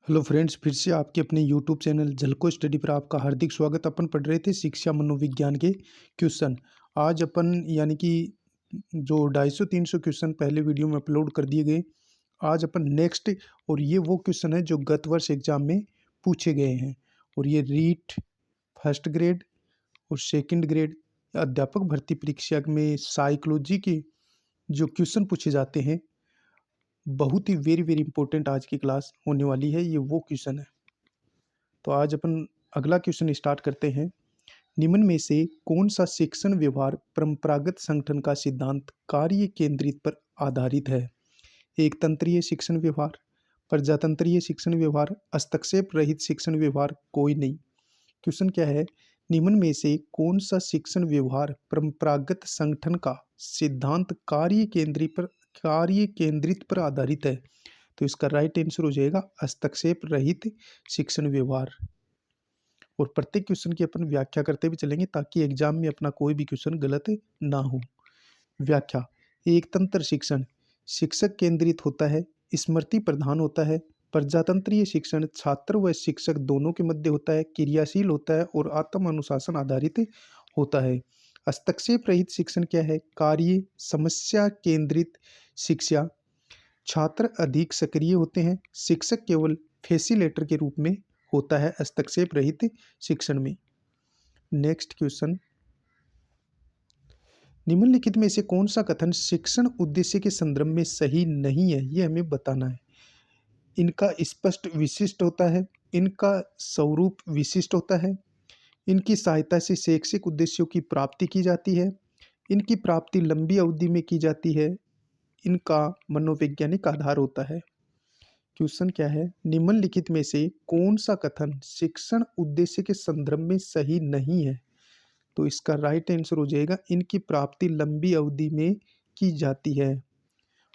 Hello friends, फिर से आपके अपने यूट्यूब चैनल झलको स्टडी पर आपका हार्दिक स्वागत। अपन पढ़ रहे थे शिक्षा मनोविज्ञान के क्वेश्चन। आज अपन यानी कि जो 250-300 क्वेश्चन पहले वीडियो में अपलोड कर दिए गए, आज अपन नेक्स्ट और ये वो क्वेश्चन है जो गत वर्ष एग्जाम में पूछे गए हैं। और ये रीट फर्स्ट ग्रेड और सेकंड ग्रेड अध्यापक भर्ती परीक्षा में साइकोलॉजी के जो क्वेश्चन पूछे जाते हैं, बहुत ही वेरी वेरी इंपॉर्टेंट आज की क्लास होने वाली है। ये वो क्वेश्चन है। तो आज अपन अगला क्वेश्चन स्टार्ट करते हैं। निम्न में से कौन सा शिक्षण व्यवहार परंपरागत संगठन का सिद्धांत कार्य केंद्रित पर आधारित है? एक तंत्रीय शिक्षण व्यवहार, प्रजातंत्रीय शिक्षण व्यवहार, हस्तक्षेप रहित शिक्षण व्यवहार, कोई नहीं। क्वेश्चन क्या है? निम्न में से कौन सा शिक्षण व्यवहार परंपरागत संगठन का सिद्धांत कार्य केंद्रित पर आधारित है? तो इसका राइट आंसर हो जाएगा हस्तक्षेप रहित शिक्षण व्यवहार। और प्रत्येक क्वेश्चन की अपन व्याख्या करते भी चलेंगे ताकि एग्जाम में अपना कोई भी क्वेश्चन गलत ना हो। व्याख्या। एक तंत्र शिक्षण शिक्षक केंद्रित होता है, स्मृति प्रधान होता है। प्रजातंत्रीय शिक्षण छात्र व शिक्षक दोनों के मध्य होता है, क्रियाशील होता है और आत्म अनुशासन आधारित होता है। हस्तक्षेप रहित शिक्षण क्या है? कार्य समस्या केंद्रित शिक्षा, छात्र अधिक सक्रिय होते हैं, शिक्षक केवल फैसिलेटर के रूप में होता है हस्तक्षेप रहित शिक्षण में। नेक्स्ट क्वेश्चन, निम्नलिखित में से कौन सा कथन शिक्षण उद्देश्य के संदर्भ में सही नहीं है? ये हमें बताना है। इनका स्पष्ट विशिष्ट होता है, इनका स्वरूप विशिष्ट होता है, इनकी सहायता से शैक्षिक उद्देश्यों की प्राप्ति की जाती है, इनकी प्राप्ति लंबी अवधि में की जाती है, इनका मनोवैज्ञानिक आधार होता है। क्वेश्चन क्या है? निम्नलिखित में से कौन सा कथन शिक्षण उद्देश्य के संदर्भ में सही नहीं है? तो इसका राइट आंसर हो जाएगा इनकी प्राप्ति लंबी अवधि में की जाती है।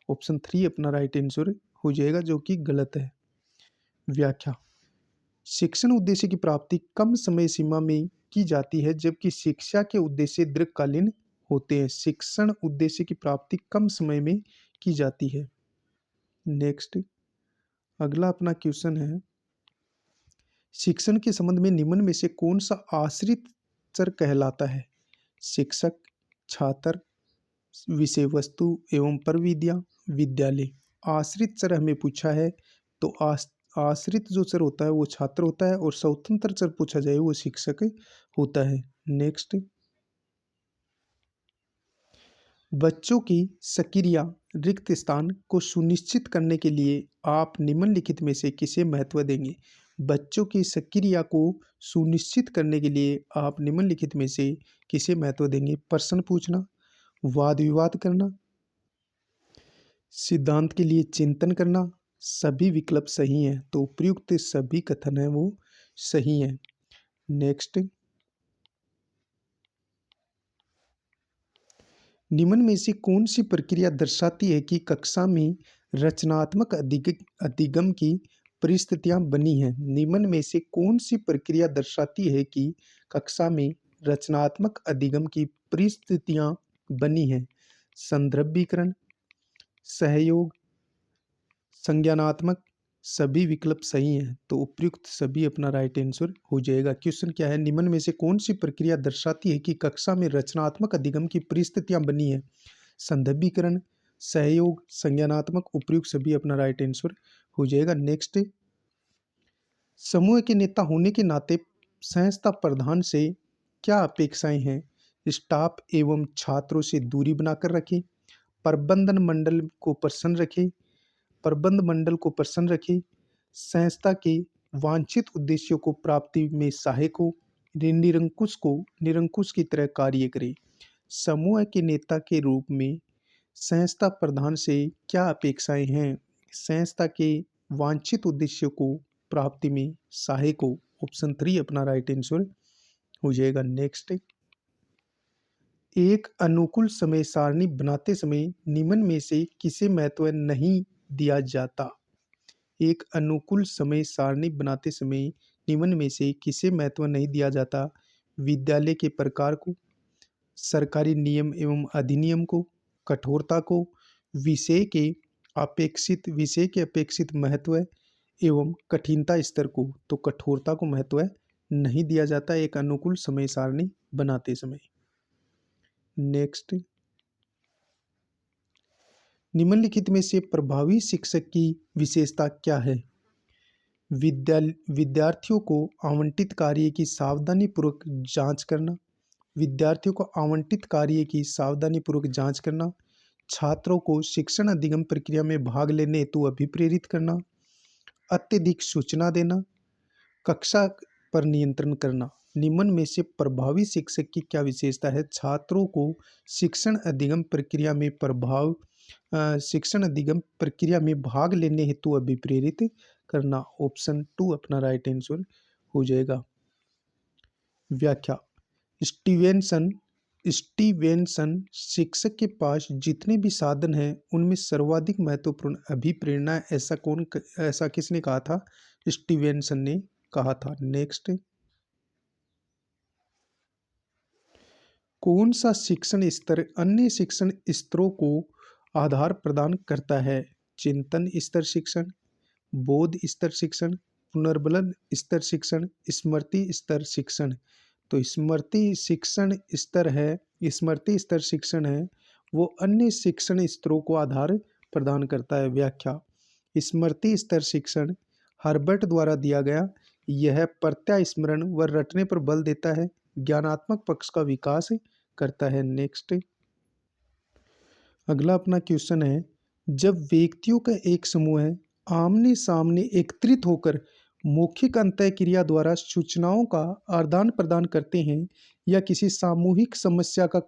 ऑप्शन 3 अपना राइट आंसर हो जाएगा, जो कि गलत है। व्याख्या। शिक्षण उद्देश्य की प्राप्ति कम समय सीमा में की जाती है, जबकि शिक्षा के उद्देश्य दीर्घकालीन होते हैं। शिक्षण उद्देश्य की प्राप्ति कम समय में की जाती है। नेक्स्ट, अगला अपना क्वेश्चन है, शिक्षण के संबंध में निम्न में से कौन सा आश्रित चर कहलाता है? शिक्षक, छात्र, विषय वस्तु एवं प्रविधियां, विद्यालय। आश्रित चर हमें पूछा है, तो आश्रित जो चर होता है वो छात्र होता है और स्वतंत्र चर पूछा जाए वो शिक्षक होता है। नेक्स्ट, बच्चों की सक्रिय रिक्त स्थान को सुनिश्चित करने के लिए आप निम्नलिखित में से किसे महत्व देंगे? बच्चों की सक्रिय को सुनिश्चित करने के लिए आप निम्नलिखित में से किसे महत्व देंगे? प्रश्न पूछना, वाद विवाद करना, सिद्धांत के लिए चिंतन करना। सभी विकल्प सही हैं, तो उपयुक्त सभी कथन है वो सही हैं। नेक्स्ट, निम्न में से कौन सी प्रक्रिया दर्शाती है कि कक्षा में रचनात्मक अधिगम की परिस्थितियां बनी हैं? निम्न में से कौन सी प्रक्रिया दर्शाती है कि कक्षा में रचनात्मक अधिगम की परिस्थितियां बनी हैं? संदर्भीकरण, सहयोग, संज्ञानात्मक। सभी विकल्प सही हैं, तो उपयुक्त सभी अपना राइट आंसर हो जाएगा। क्वेश्चन क्या है? निम्न में से कौन सी प्रक्रिया दर्शाती है कि कक्षा में रचनात्मक अधिगम की परिस्थितियां बनी है? संदर्भीकरण, सहयोग, संज्ञानात्मक। उपयुक्त सभी अपना राइट आंसर हो जाएगा। नेक्स्ट, समूह के नेता होने के नाते संस्था प्रधान से क्या अपेक्षाएं हैं? स्टाफ एवं छात्रों से दूरी बनाकर रखें, प्रबंधन मंडल को प्रसन्न रखें, प्रबंध मंडल को प्रसन्न रखें, संस्था के वांछित उद्देश्यों को प्राप्ति में सहायक हो, निरंकुश की तरह कार्य करे। समूह के नेता के रूप में संस्था प्रधान से क्या अपेक्षाएं हैं? संस्था के वांछित उद्देश्यों को प्राप्ति में सहायक हो। ऑप्शन 3 अपना राइट आंसर हो जाएगा। नेक्स्ट, एक अनुकूल समय सारणी बनाते समय निम्न में से किसे महत्व नहीं दिया जाता? एक अनुकूल समय सारणी बनाते समय निम्न में से किसे महत्व नहीं दिया जाता? विद्यालय के प्रकार को, सरकारी नियम एवं अधिनियम को, कठोरता को, विषय के अपेक्षित महत्व एवं कठिनता स्तर को, तो कठोरता को महत्व नहीं दिया जाता एक अनुकूल समय सारणी बनाते समय। नेक्स्ट, निम्नलिखित में से प्रभावी शिक्षक की विशेषता क्या है? विद्यार्थियों को आवंटित कार्य की सावधानीपूर्वक जांच करना, विद्यार्थियों को आवंटित कार्य की सावधानीपूर्वक जांच करना, छात्रों को शिक्षण अधिगम प्रक्रिया में भाग लेने हेतु अभिप्रेरित करना, अत्यधिक सूचना देना, कक्षा पर नियंत्रण करना। निम्न में से प्रभावी शिक्षक की क्या विशेषता है? छात्रों को शिक्षण अधिगम प्रक्रिया में शिक्षण अधिगम प्रक्रिया में भाग लेने हेतु अभिप्रेरित करना। ऑप्शन 2 अपना राइट आंसर हो जाएगा। व्याख्या, स्टीवेंसन शिक्षक के पास जितने भी साधन हैं उनमें सर्वाधिक महत्वपूर्ण अभिप्रेरणा है। ऐसा किसने कहा था? स्टीवेंसन ने कहा था। नेक्स्ट, कौन सा शिक्षण स्तर अन्य शिक्षण स्तरों को आधार प्रदान करता है? चिंतन स्तर शिक्षण, बोध स्तर शिक्षण, पुनर्बलन स्तर शिक्षण, स्मृति स्तर शिक्षण। तो स्मृति स्तर शिक्षण है वो अन्य शिक्षण स्तरों को आधार प्रदान करता है। व्याख्या, स्मृति स्तर शिक्षण हर्बर्ट द्वारा दिया गया, यह प्रत्यास्मरण व रटने पर बल देता है, ज्ञानात्मक पक्ष का विकास करता है। नेक्स्ट, अगला अपना क्वेश्चन है, जब व्यक्तियों का एक समूह है आमने सामने एकत्रित होकर मौखिक अंतःक्रिया द्वारा सूचनाओं का आदान प्रदान करते हैं या किसी सामूहिक समस्या का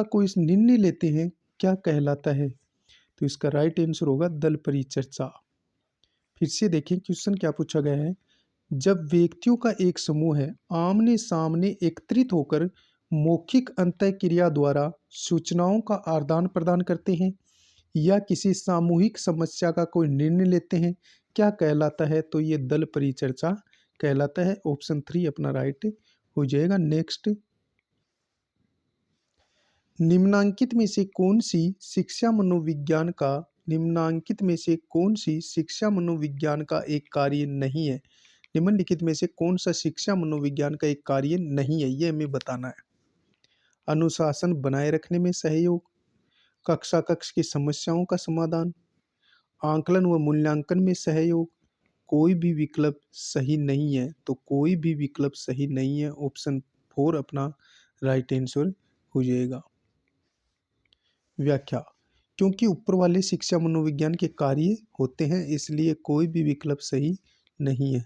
कोई निर्णय लेते हैं, क्या कहलाता है? तो इसका राइट आंसर होगा दल परिचर्चा। फिर से देखें क्वेश्चन क्या पूछा गया है। जब व्यक्तियों का एक समूह है आमने सामने एकत्रित होकर मौखिक अंतःक्रिया द्वारा सूचनाओं का आदान प्रदान करते हैं या किसी सामूहिक समस्या का कोई निर्णय लेते हैं, क्या कहलाता है? तो ये दल परिचर्चा कहलाता है। ऑप्शन 3 अपना राइट हो जाएगा। नेक्स्ट, निम्नांकित में से कौन सी शिक्षा मनोविज्ञान का एक कार्य नहीं है? निम्नलिखित में से कौन सा शिक्षा मनोविज्ञान का एक कार्य नहीं है, ये हमें बताना है। अनुशासन बनाए रखने में सहयोग, कक्षा की समस्याओं का समाधान, आकलन व मूल्यांकन में सहयोग, कोई भी विकल्प सही नहीं है। तो कोई भी विकल्प सही नहीं है। ऑप्शन 4 अपना राइट आंसर हो जाएगा। व्याख्या, क्योंकि ऊपर वाले शिक्षा मनोविज्ञान के कार्य होते हैं इसलिए कोई भी विकल्प सही नहीं है।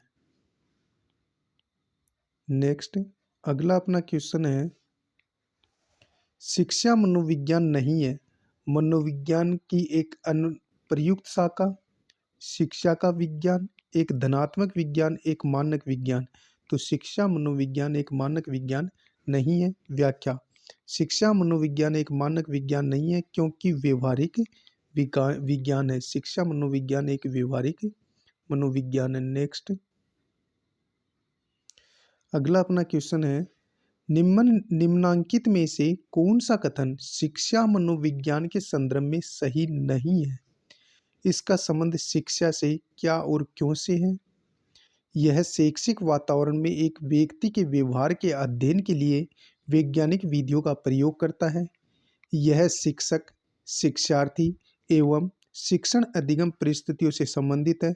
नेक्स्ट, अगला अपना क्वेश्चन है, शिक्षा मनोविज्ञान नहीं है, मनोविज्ञान की एक अनुप्रयुक्त शाखा, शिक्षा का विज्ञान, एक धनात्मक विज्ञान, एक मानक विज्ञान। तो शिक्षा मनोविज्ञान एक मानक विज्ञान नहीं है। व्याख्या, शिक्षा मनोविज्ञान एक मानक विज्ञान नहीं है क्योंकि व्यवहारिक विज्ञान है। शिक्षा मनोविज्ञान एक व्यवहारिक मनोविज्ञान है। नेक्स्ट, अगला अपना क्वेश्चन है, निम्नांकित में से कौन सा कथन शिक्षा मनोविज्ञान के संदर्भ में सही नहीं है? इसका संबंध शिक्षा से क्या और क्यों से है? यह शैक्षिक वातावरण में एक व्यक्ति के व्यवहार के अध्ययन के लिए वैज्ञानिक विधियों का प्रयोग करता है। यह शिक्षक, शिक्षार्थी एवं शिक्षण अधिगम परिस्थितियों से संबंधित है।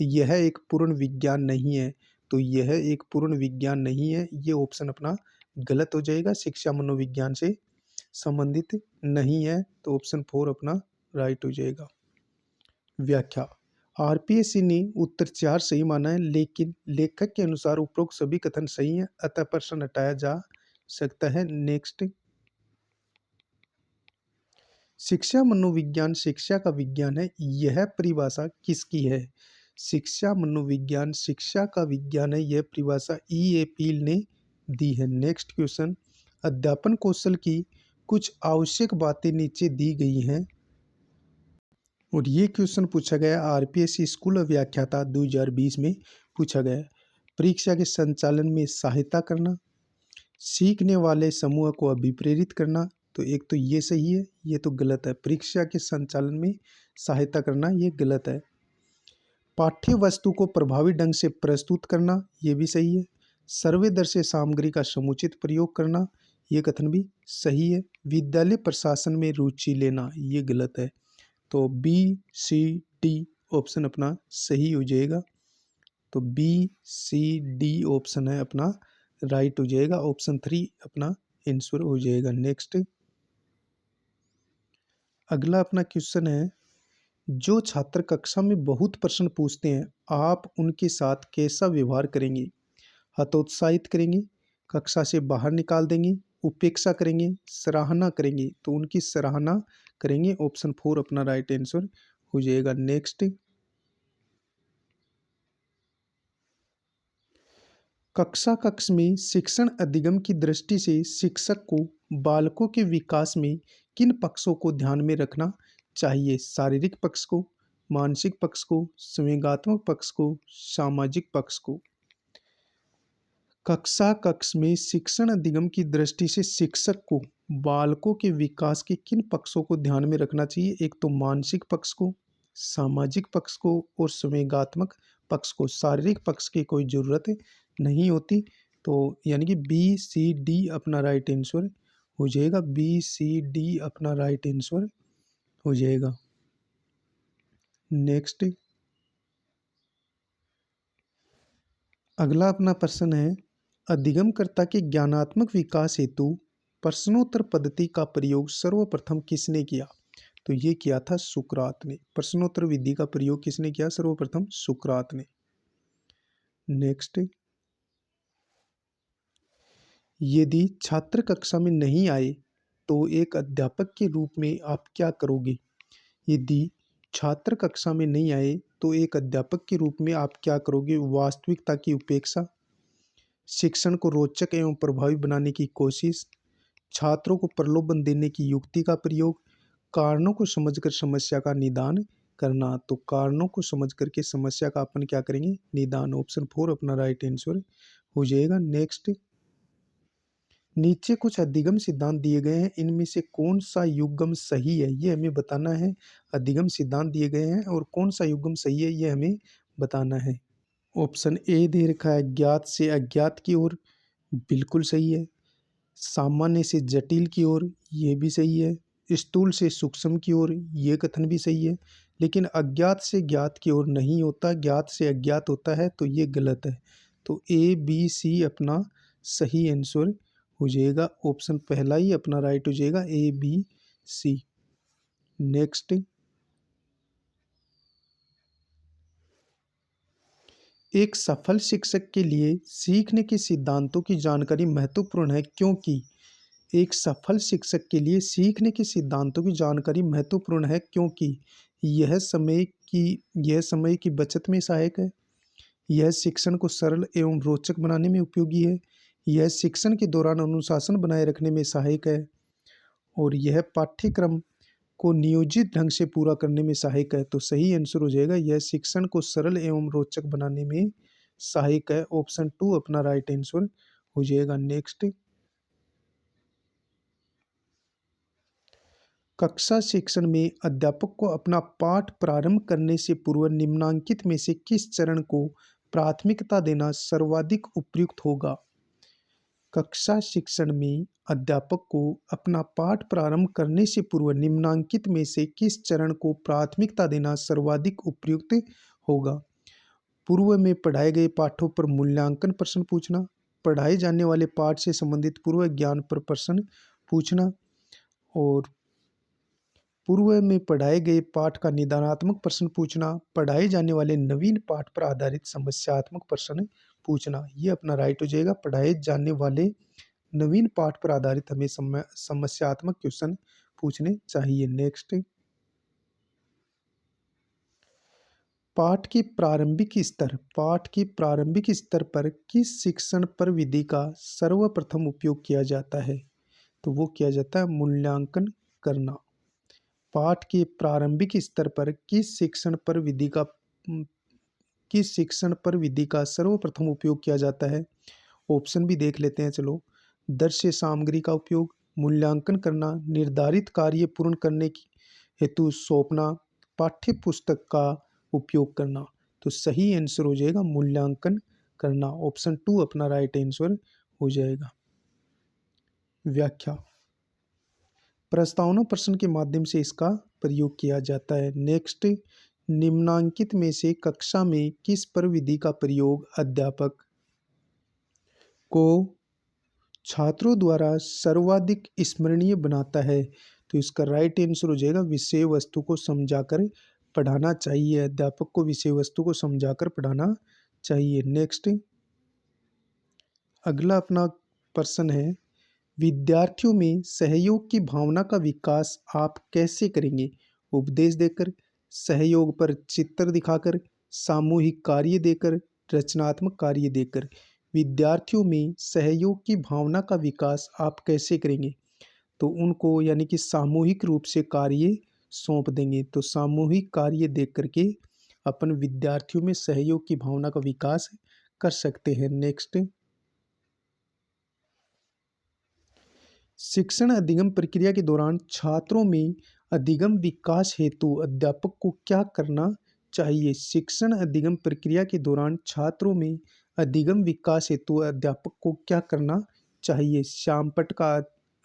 यह एक पूर्ण विज्ञान नहीं है। तो यह एक पूर्ण विज्ञान नहीं है, ये ऑप्शन अपना गलत हो जाएगा। शिक्षा मनोविज्ञान से संबंधित नहीं है। तो ऑप्शन 4 अपना राइट हो जाएगा। व्याख्या, आरपीएससी ने उत्तर 4 सही माना है लेकिन लेखक के अनुसार उपरोक्त सभी कथन सही हैं, अतः प्रश्न हटाया जा सकता है। नेक्स्ट, शिक्षा मनोविज्ञान शिक्षा का विज्ञान है, यह परिभाषा किसकी है? शिक्षा मनोविज्ञान शिक्षा का विज्ञान है, यह परिभाषा E.A. पील ने दी है। नेक्स्ट क्वेश्चन, अध्यापन कौशल की कुछ आवश्यक बातें नीचे दी गई हैं और ये क्वेश्चन पूछा गया आरपीएससी स्कूल ऑफ व्याख्याता 2020 में पूछा गया। परीक्षा के संचालन में सहायता करना, सीखने वाले समूह को अभिप्रेरित करना। तो एक तो ये सही है, ये तो गलत है। परीक्षा के संचालन में सहायता करना ये गलत है। पाठ्य वस्तु को प्रभावी ढंग से प्रस्तुत करना, ये भी सही है। सर्वदर्शी सामग्री का समुचित प्रयोग करना, ये कथन भी सही है। विद्यालय प्रशासन में रुचि लेना, ये गलत है। तो बी सी डी ऑप्शन अपना सही हो जाएगा। तो बी सी डी ऑप्शन है अपना राइट हो जाएगा। ऑप्शन 3 अपना आंसर हो जाएगा। नेक्स्ट अगला अपना क्वेश्चन है, जो छात्र कक्षा में बहुत प्रश्न पूछते हैं, आप उनके साथ कैसा व्यवहार करेंगे? हतोत्साहित करेंगे, कक्षा से बाहर निकाल देंगे, उपेक्षा करेंगे, सराहना करेंगे? तो उनकी सराहना करेंगे। ऑप्शन 4 अपना राइट आंसर हो जाएगा। नेक्स्ट कक्ष में शिक्षण अधिगम की दृष्टि से शिक्षक को बालकों के विकास में किन पक्षों को ध्यान में रखना चाहिए? शारीरिक पक्ष को, मानसिक पक्ष को, संवेगात्मक पक्ष को, सामाजिक पक्ष को? कक्ष में शिक्षण अधिगम की दृष्टि से शिक्षक को बालकों के विकास के किन पक्षों को ध्यान में रखना चाहिए? एक तो मानसिक पक्ष को, सामाजिक पक्ष को और संवेगात्मक पक्ष को। शारीरिक पक्ष की कोई जरूरत नहीं होती। तो यानी कि बी सी डी अपना राइट आंसर हो जाएगा। बी सी डी अपना राइट आंसर हो जाएगा। नेक्स्ट अगला अपना प्रश्न है, अधिगमकर्ता के ज्ञानात्मक विकास हेतु प्रश्नोत्तर पद्धति का प्रयोग सर्वप्रथम किसने किया? तो ये किया था सुकरात ने। प्रश्नोत्तर विधि का प्रयोग किसने किया? सर्वप्रथम सुकरात ने। नेक्स्ट यदि छात्र कक्षा में नहीं आए तो एक अध्यापक के रूप में आप क्या करोगे? यदि छात्र कक्षा में नहीं आए तो एक अध्यापक के रूप में आप क्या करोगे? वास्तविकता की उपेक्षा, शिक्षण को रोचक एवं प्रभावी बनाने की कोशिश, छात्रों को प्रलोभन देने की युक्ति का प्रयोग, कारणों को समझकर समस्या का निदान करना? तो कारणों को समझ करके समस्या का अपन क्या करेंगे? निदान। ऑप्शन 4 अपना राइट आंसर हो जाएगा। नेक्स्ट नीचे कुछ अधिगम सिद्धांत दिए गए हैं, इनमें से कौन सा युग्म सही है, ये हमें बताना है। अधिगम सिद्धांत दिए गए हैं और कौन सा युग्म सही है, ये हमें बताना है। ऑप्शन ए दे रखा है, ज्ञात से अज्ञात की ओर, बिल्कुल सही है। सामान्य से जटिल की ओर, ये भी सही है। स्थूल से सूक्ष्म की ओर, ये कथन भी सही है। लेकिन अज्ञात से ज्ञात की ओर नहीं होता, ज्ञात से अज्ञात होता है, तो ये गलत है। तो ए बी सी अपना सही आंसर हो जाएगा। ऑप्शन पहला ही अपना राइट हो जाएगा, ए बी सी। नेक्स्ट एक सफल शिक्षक के लिए सीखने के सिद्धांतों की जानकारी महत्वपूर्ण है, क्योंकि एक सफल शिक्षक के लिए सीखने के सिद्धांतों की जानकारी महत्वपूर्ण है क्योंकि यह समय की बचत में सहायक है, यह शिक्षण को सरल एवं रोचक बनाने में उपयोगी है, यह शिक्षण के दौरान अनुशासन बनाए रखने में सहायक है और यह पाठ्यक्रम को नियोजित ढंग से पूरा करने में सहायक है। तो सही आंसर हो जाएगा, यह शिक्षण को सरल एवं रोचक बनाने में सहायक है। ऑप्शन 2 अपना राइट आंसर हो जाएगा। नेक्स्ट कक्षा शिक्षण में अध्यापक को अपना पाठ प्रारंभ करने से पूर्व निम्नलिखित में से किस चरण को प्राथमिकता देना सर्वाधिक उपयुक्त होगा? कक्षा शिक्षण में अध्यापक को अपना पाठ प्रारंभ करने से पूर्व निम्नलिखित में से किस चरण को प्राथमिकता देना सर्वाधिक उपयुक्त होगा? पूर्व में पढ़ाए गए पाठों पर मूल्यांकन प्रश्न पूछना, पढ़ाए जाने वाले पाठ से संबंधित पूर्व ज्ञान पर प्रश्न पूछना और पूर्व में पढ़ाए गए पाठ का निदानात्मक प्रश्न पूछना, पढ़ाए जाने वाले नवीन पाठ पर आधारित समस्यात्मक प्रश्न पूछना। ये अपना राइट हो जाएगा। पढ़ाए जाने वाले नवीन पाठ पर आधारित हमें समस्यात्मक क्वेश्चन पूछने चाहिए। नेक्स्ट पाठ के प्रारंभिक स्तर पर किस शिक्षण पर विधि का सर्वप्रथम उपयोग किया जाता है? तो वो किया जाता है मूल्यांकन करना। पाठ के प्रारंभिक स्तर पर किस शिक्षण पर विधि का सर्वप्रथम उपयोग किया जाता है? ऑप्शन भी देख लेते हैं चलो। दृश्य सामग्री का उपयोग, मूल्यांकन करना, निर्धारित कार्य पूर्ण करने की हेतु सौंपना, पाठ्य पुस्तक का उपयोग करना। तो सही आंसर हो जाएगा मूल्यांकन करना। ऑप्शन 2 अपना राइट आंसर हो जाएगा। व्याख्या, प्रस्तावना प्रश्न के माध्यम से इसका प्रयोग किया जाता है। नेक्स्ट, निम्नांकित में से कक्षा में किस प्रविधि का प्रयोग अध्यापक को छात्रों द्वारा सर्वाधिक स्मरणीय बनाता है? तो इसका राइट आंसर हो जाएगा विषय वस्तु को समझाकर पढ़ाना चाहिए। अध्यापक को विषय वस्तु को समझाकर पढ़ाना चाहिए। नेक्स्ट, अगला अपना प्रश्न है, विद्यार्थियों में सहयोग की भावना का विकास आप कैसे करेंगे? उपदेश देकर, सहयोग पर चित्र दिखाकर, सामूहिक कार्य देकर, रचनात्मक कार्य देकर। विद्यार्थियों में सहयोग की भावना का विकास आप कैसे करेंगे? तो उनको यानी कि सामूहिक रूप से कार्य सौंप देंगे। तो सामूहिक कार्य देख करके अपन विद्यार्थियों में सहयोग की भावना का विकास कर सकते हैं। नेक्स्ट, शिक्षण अधिगम प्रक्रिया के दौरान छात्रों में अधिगम विकास हेतु अध्यापक को क्या करना चाहिए? शिक्षण अधिगम प्रक्रिया के दौरान छात्रों में अधिगम विकास हेतु अध्यापक को क्या करना चाहिए? श्यामपट्ट का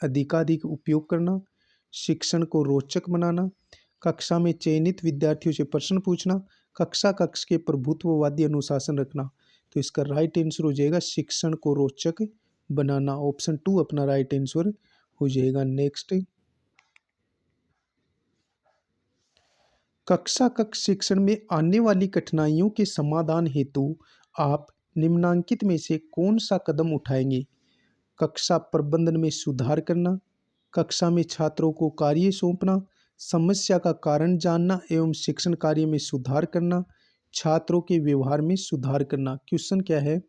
अधिकाधिक उपयोग करना, शिक्षण को रोचक बनाना, कक्षा में चयनित विद्यार्थियों से प्रश्न पूछना, कक्ष के प्रभुत्ववादी अनुशासन रखना। तो इसका राइट आंसर हो जाएगा शिक्षण को रोचक बनाना। ऑप्शन 2 अपना राइट आंसर हो जाएगा। नेक्स्ट, कक्ष शिक्षण में आने वाली कठिनाइयों के समाधान हेतु आप निम्नांकित में से कौन सा कदम उठाएंगे? कक्षा प्रबंधन में सुधार करना, कक्षा में छात्रों को कार्य सौंपना, समस्या का कारण जानना एवं शिक्षण कार्य में सुधार करना, छात्रों के व्यवहार में सुधार करना। क्वेश्चन क्या है,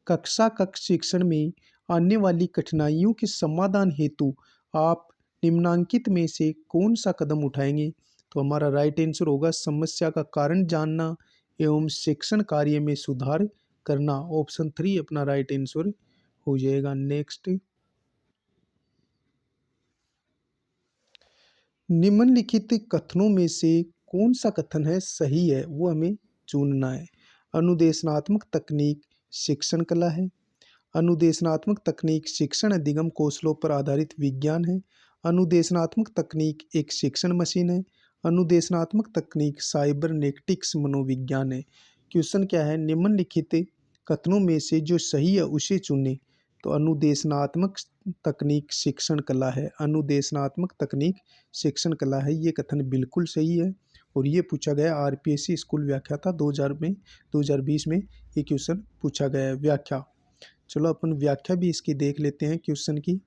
कक्ष शिक्षण में आने वाली कठिनाइयों के समाधान हेतु आप निम्नांकित में से कौन सा कदम उठाएंगे? तो हमारा राइट आंसर होगा समस्या का कारण जानना एवं शिक्षण कार्य में सुधार करना। ऑप्शन 3 अपना राइट आंसर हो जाएगा। नेक्स्ट, निम्नलिखित कथनों में से कौन सा कथन है सही है, वो हमें चुनना है। अनुदेशनात्मक तकनीक शिक्षण कला है। अनुदेशनात्मक तकनीक शिक्षण अधिगम कौशलों पर आधारित विज्ञान है। अनुदेशनात्मक तकनीक एक शिक्षण मशीन है। अनुदेशनात्मक तकनीक साइबरनेटिक्स मनोविज्ञान है। क्वेश्चन क्या है, निम्नलिखित कथनों में से जो सही है उसे चुनें। तो अनुदेशनात्मक तकनीक शिक्षण कला है। अनुदेशनात्मक तकनीक शिक्षण कला है, ये कथन बिल्कुल सही है और ये पूछा गया आरपीएससी स्कूल व्याख्या था 2020 में ये क्वेश्चन पूछा गया है। व्याख्या, चलो अपन व्याख्या भी इसकी देख लेते हैं। क्वेश्चन की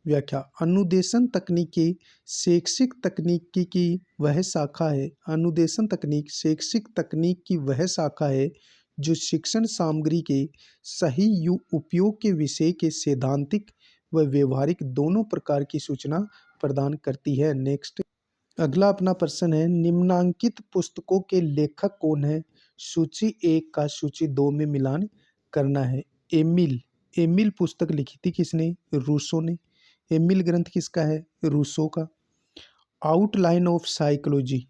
व्याख्या, अनुदेशन तकनीकी शैक्षिक तकनीकी की वह शाखा है। अनुदेशन तकनीक शैक्षिक तकनीक की वह शाखा है जो शिक्षण सामग्री के सही उपयोग के विषय के सैद्धांतिक व व्यवहारिक दोनों प्रकार की सूचना प्रदान करती है। नेक्स्ट, अगला अपना प्रश्न है, निम्नांकित पुस्तकों के लेखक कौन है? सूची 1 का सूची 2 में मिलान करना है। एमिल एमिल पुस्तक लिखी थी किसने? रूसो ने। एमिल ग्रंथ किसका है? रूसो का। आउटलाइन ऑफ साइकोलॉजी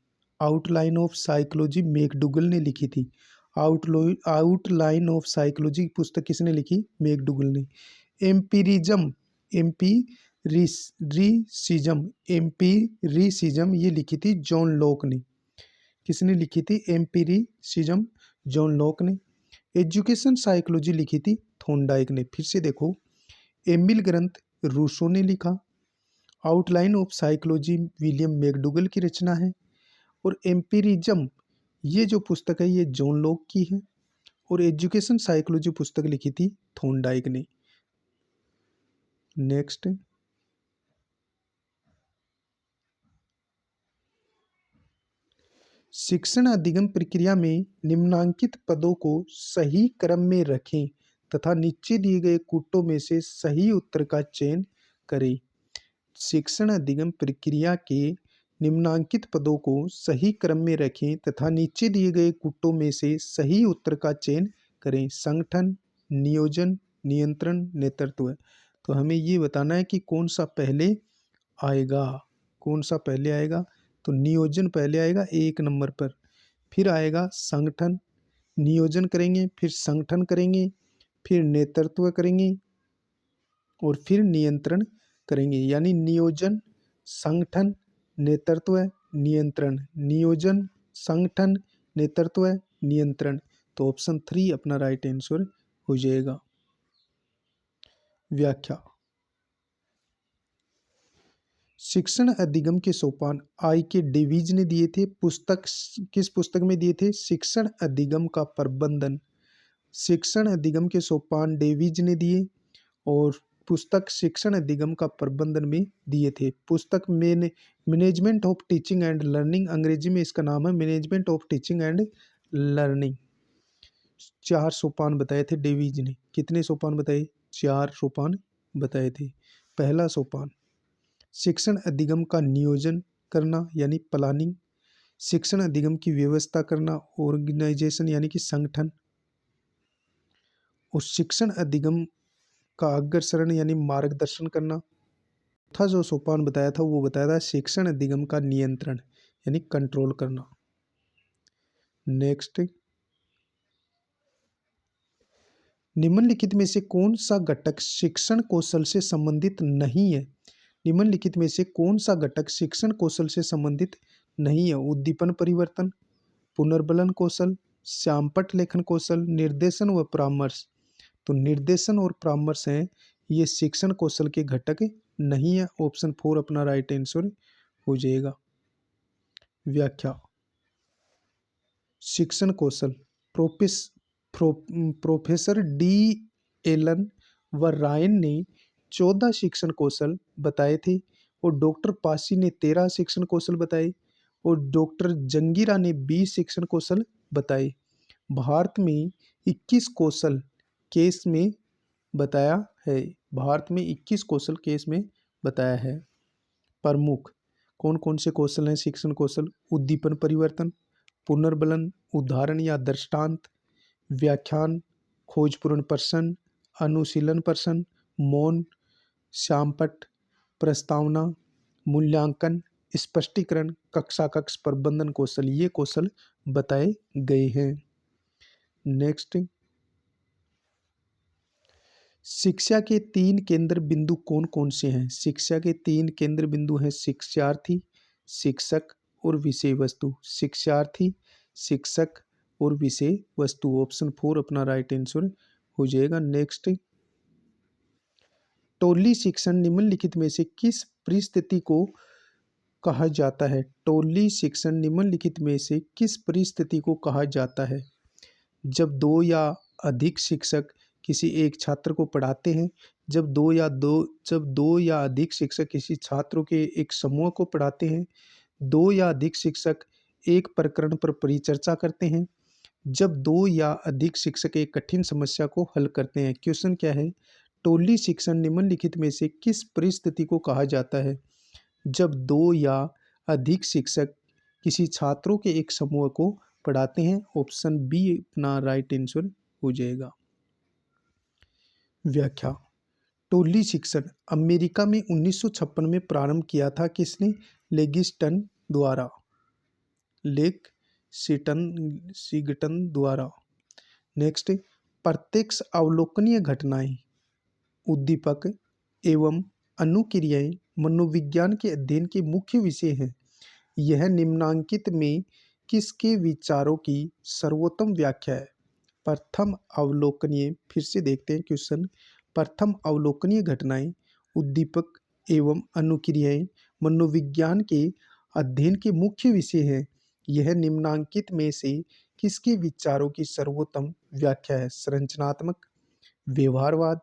मैकडूगल ने लिखी थी। आउटलाइन ऑफ साइकोलॉजी की पुस्तक किसने लिखी? मैकडूगल ने। एम्पीरिसिज्म ये लिखी थी जॉन लॉक ने। किसने लिखी थी? एम्पीरिसिज्म जॉन लॉक ने। एजुकेशन साइकोलॉजी लिखी थी थॉर्नडाइक ने। फिर से देखो, एमिल ग्रंथ रूसो ने लिखा, outline of psychology William McDougall की रचना है और एम्पीरिज्म ये जो पुस्तक है ये जॉन लॉक की है और एजुकेशन साइकोलॉजी पुस्तक लिखी थी थॉर्नडाइक ने। नेक्स्ट, शिक्षण अधिगम प्रक्रिया में निम्नांकित पदों को सही क्रम में रखें तथा नीचे दिए गए कूटों में से सही उत्तर का चयन करें। शिक्षण अधिगम प्रक्रिया के निम्नांकित पदों को सही क्रम में रखें तथा नीचे दिए गए कूटों में से सही उत्तर का चयन करें। संगठन, नियोजन, नियंत्रण, नेतृत्व। तो हमें ये बताना है कि कौन सा पहले आएगा। तो नियोजन पहले आएगा 1 नंबर पर। फिर आएगा संगठन, नियोजन करेंगे, फिर संगठन करेंगे, फिर नेतृत्व करेंगे और फिर नियंत्रण करेंगे। यानी नियोजन, संगठन, नेतृत्व, नियंत्रण, नियोजन, संगठन, नेतृत्व, नियंत्रण। तो ऑप्शन 3 अपना राइट आंसर हो जाएगा। व्याख्या। शिक्षण अधिगम के सोपान आई के डेविज ने दिए थे। पुस्तक किस पुस्तक में दिए थे? शिक्षण अधिगम का प्रबंधन। शिक्षण अधिगम के सोपान डेविज ने दिए और पुस्तक शिक्षण अधिगम का प्रबंधन में दिए थे। पुस्तक management of teaching and learning, अंग्रेजी में इसका नाम है management of teaching and learning. 4 सोपान बताए थे डेविज ने। कितने सोपान बताए? 4 सोपान बताए थे। पहला सोपान शिक्षण अधिगम का नियोजन करना यानी प्लानिंग, शिक्षण अधिगम की व्यवस्था करना ऑर्गेनाइजेशन यानी कि संगठन, और शिक्षण अधिगम का अग्रसरण यानी मार्गदर्शन करना। था जो सोपान बताया था वो बताया था शिक्षण अधिगम का नियंत्रण यानी कंट्रोल करना। नेक्स्ट, निम्नलिखित में से कौन सा घटक शिक्षण कौशल से संबंधित नहीं है? निम्नलिखित में से कौन सा घटक शिक्षण कौशल से संबंधित नहीं है? उद्दीपन परिवर्तन, पुनर्बलन कौशल, श्यामपट्ट लेखन कौशल, निर्देशन व परामर्श। तो निर्देशन और परामर्श है, ये शिक्षण कौशल के घटक नहीं है। ऑप्शन 4 अपना राइट आंसर हो जाएगा। व्याख्या। शिक्षण कौशल प्रोफेसर डी एलन व रायन ने 14 शिक्षण कौशल बताए थे और डॉक्टर पासी ने 13 शिक्षण कौशल बताए और डॉक्टर जंगीरा ने 20 शिक्षण कौशल बताए। भारत में 21 कौशल केस में बताया है। भारत में 21 कौशल केस में बताया है। प्रमुख कौन कौन से कौशल हैं शिक्षण कौशल? उद्दीपन परिवर्तन, पुनर्बलन, उदाहरण या दृष्टांत, व्याख्यान, खोजपूर्ण प्रश्न, अनुशीलन प्रश्न, मौन, श्यामपट्ट, प्रस्तावना, मूल्यांकन, स्पष्टीकरण, कक्षा कक्ष प्रबंधन कौशल, ये कौशल बताए गए हैं। नेक्स्ट, शिक्षा के 3 केंद्र बिंदु कौन कौन से हैं? शिक्षा के 3 केंद्र बिंदु हैं शिक्षार्थी, शिक्षक और विषय वस्तु। शिक्षार्थी, शिक्षक और विषय वस्तु। ऑप्शन 4 अपना राइट आंसर हो जाएगा। नेक्स्ट, टोली शिक्षण निम्नलिखित में से किस परिस्थिति को कहा जाता है? टोली शिक्षण निम्नलिखित में से किस परिस्थिति को कहा जाता है? जब दो या अधिक शिक्षक किसी एक छात्र को पढ़ाते हैं, जब दो या अधिक शिक्षक किसी छात्रों के एक समूह को पढ़ाते हैं, दो या अधिक शिक्षक एक प्रकरण पर परिचर्चा करते हैं, जब दो या अधिक शिक्षक एक कठिन समस्या को हल करते हैं। क्वेश्चन क्या है? टोली शिक्षण निम्नलिखित में से किस परिस्थिति को कहा जाता है? जब दो या अधिक शिक्षक किसी छात्रों के एक समूह को पढ़ाते हैं। ऑप्शन बी अपना राइट आंसर हो जाएगा। व्याख्या। टोली शिक्षण अमेरिका में 1956 में प्रारंभ किया था। किसने? लेगिस्टन द्वारा। सिगटन द्वारा। नेक्स्ट, प्रत्यक्ष अवलोकनीय घटनाएं, उद्दीपक एवं अनुक्रियाएं मनोविज्ञान के अध्ययन के मुख्य विषय हैं। यह निम्नांकित में किसके विचारों की सर्वोत्तम व्याख्या है? प्रथम अवलोकनीय, फिर से देखते हैं क्वेश्चन। प्रथम अवलोकनीय घटनाएं, उद्दीपक एवं अनुक्रियाएं मनोविज्ञान के अध्ययन के मुख्य विषय हैं। यह निम्नांकित में से किसके विचारों की सर्वोत्तम व्याख्या है? संरचनात्मक, व्यवहारवाद।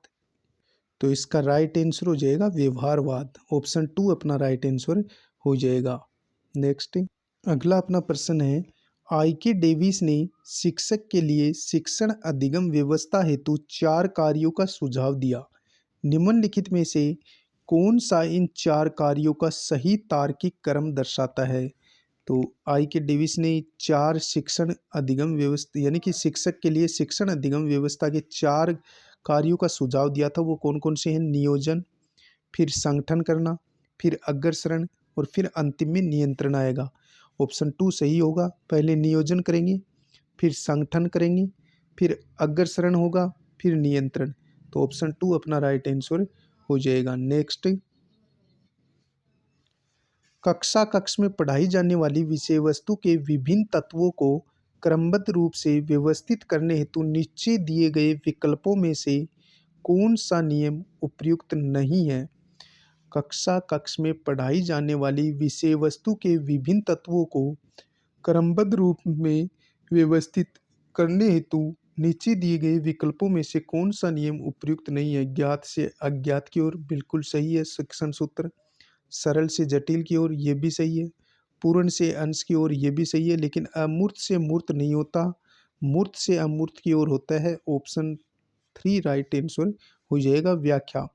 तो इसका राइट आंसर हो जाएगा व्यवहारवाद। ऑप्शन 2 अपना राइट आंसर हो जाएगा। नेक्स्ट, अगला अपना प्रश्न है, आई के डेविस ने शिक्षक के लिए शिक्षण अधिगम व्यवस्था हेतु 4 कार्यों का सुझाव दिया। निम्नलिखित में से कौन सा इन 4 कार्यों का सही तार्किक क्रम दर्शाता है? तो आई के डेविस ने 4 शिक्षण अधिगम व्यवस्था यानी कि शिक्षक के लिए शिक्षण अधिगम व्यवस्था के 4 कार्यों का सुझाव दिया था। वो कौन कौन से हैं? नियोजन, फिर संगठन करना, फिर अग्रसरण और फिर अंतिम में नियंत्रण आएगा। ऑप्शन 2 सही होगा। पहले नियोजन करेंगे, फिर संगठन करेंगे, फिर अग्रसरण होगा, फिर नियंत्रण। तो ऑप्शन 2 अपना राइट आंसर हो जाएगा। नेक्स्ट, कक्ष में पढ़ाई जाने वाली विषय वस्तु के विभिन्न तत्वों को क्रमबद्ध रूप से व्यवस्थित करने हेतु नीचे दिए गए विकल्पों में से कौन सा नियम उपयुक्त नहीं है? कक्ष में पढ़ाई जाने वाली विषय वस्तु के विभिन्न तत्वों को क्रमबद्ध रूप में व्यवस्थित करने हेतु नीचे दिए गए विकल्पों में से कौन सा नियम उपयुक्त नहीं है? ज्ञात से अज्ञात की ओर बिल्कुल सही है शिक्षण सूत्र। सरल से जटिल की ओर ये भी सही है। पूर्ण से अंश की ओर ये भी सही है, लेकिन अमूर्त से मूर्त नहीं होता, मूर्त से अमूर्त की ओर होता है। ऑप्शन 3 राइट आंसर हो जाएगा। व्याख्या,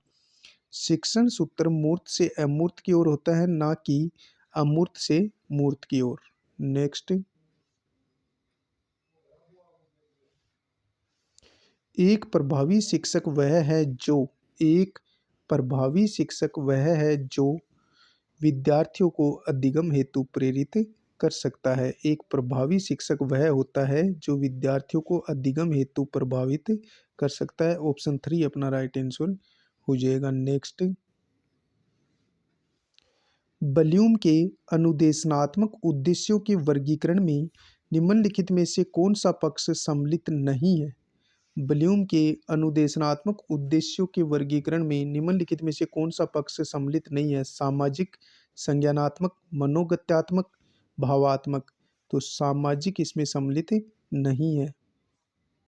शिक्षण सूत्र मूर्त से अमूर्त की ओर होता है, ना कि अमूर्त से मूर्त की ओर। नेक्स्ट, एक प्रभावी शिक्षक वह है जो विद्यार्थियों को अधिगम हेतु प्रेरित कर सकता है। एक प्रभावी शिक्षक वह होता है जो विद्यार्थियों को अधिगम हेतु प्रभावित कर सकता है। ऑप्शन 3 अपना राइट आंसर हो जाएगा। नेक्स्ट, ब्लूम के अनुदेशनात्मक उद्देश्यों के वर्गीकरण में निम्नलिखित में से कौन सा पक्ष सम्मिलित नहीं है? ब्लूम के अनुदेशनात्मक उद्देश्यों के वर्गीकरण में निम्नलिखित में से कौन सा पक्ष सम्मिलित नहीं है? सामाजिक, संज्ञानात्मक, मनोगत्यात्मक, भावात्मक। तो सामाजिक इसमें सम्मिलित नहीं है।